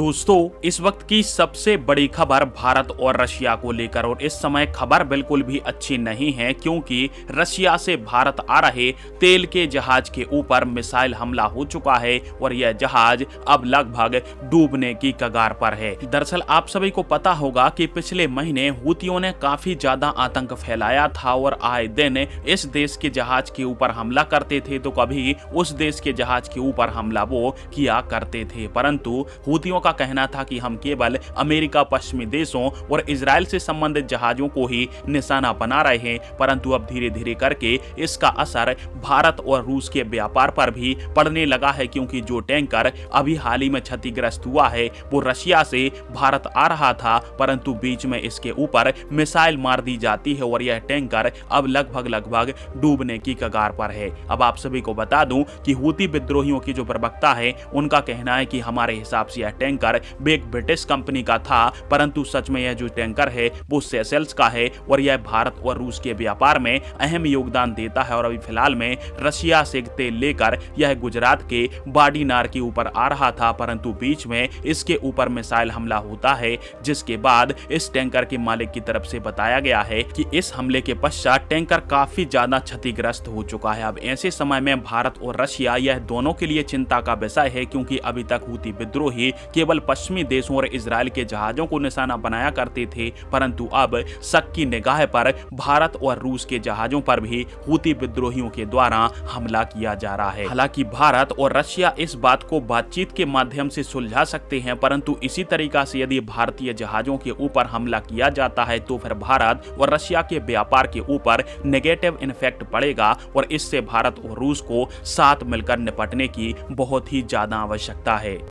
दोस्तों, इस वक्त की सबसे बड़ी खबर भारत और रशिया को लेकर और इस समय खबर बिल्कुल भी अच्छी नहीं है क्योंकि रशिया से भारत आ रहे तेल के जहाज के ऊपर मिसाइल हमला हो चुका है और यह जहाज अब लगभग डूबने की कगार पर है। दरअसल आप सभी को पता होगा कि पिछले महीने हूतियों ने काफी ज्यादा आतंक फैलाया था और आए दिन इस देश के जहाज के ऊपर हमला करते थे तो कभी उस देश के जहाज के ऊपर हमला वो किया करते थे, परंतु हूतियों का कहना था कि हम केवल अमेरिका, पश्चिमी देशों और इजराइल से संबंधित जहाजों को ही निशाना बना रहे हैं। परंतु अब धीरे धीरे करके इसका असर भारत और रूस के व्यापार पर भी पड़ने लगा है क्योंकि जो टैंकर अभी हाल ही में क्षतिग्रस्त हुआ है वो रशिया से भारत आ रहा था, परंतु बीच में इसके ऊपर मिसाइल मार दी जाती है और यह टैंकर अब लगभग डूबने की कगार पर है। अब आप सभी को बता दूं कि हूती विद्रोहियों की जो प्रवक्ता है उनका कहना है कि हमारे हिसाब से यह टैंकर एक ब्रिटिश कंपनी का था, परंतु सच में यह जो टैंकर है वो सेशेल्स का है और यह भारत और रूस के व्यापार में अहम योगदान देता है। और अभी फिलहाल में रशिया से तेल लेकर यह गुजरात के बाडीनार के ऊपर आ रहा था, परंतु बीच में इसके ऊपर मिसाइल हमला होता है, जिसके बाद इस टैंकर के मालिक की तरफ से बताया गया है कि इस हमले के पश्चात टैंकर काफी ज्यादा क्षतिग्रस्त हो चुका है। अब ऐसे समय में भारत और रशिया यह दोनों के लिए चिंता का विषय है क्योंकि अभी तक हूती विद्रोही केवल पश्चिमी देशों और इजराइल के जहाजों को निशाना बनाया करते थे, परंतु अब शक की निगाह पर भारत और रूस के जहाजों पर भी हूती विद्रोहियों के द्वारा हमला किया जा रहा है। हालांकि भारत और रशिया इस बात को बातचीत के माध्यम से सुलझा सकते हैं, परंतु इसी तरीका से यदि भारतीय जहाजों के ऊपर हमला किया जाता है तो फिर भारत और रशिया के व्यापार के ऊपर नेगेटिव इफेक्ट पड़ेगा और इससे भारत और रूस को साथ मिलकर निपटने की बहुत ही ज्यादा आवश्यकता है।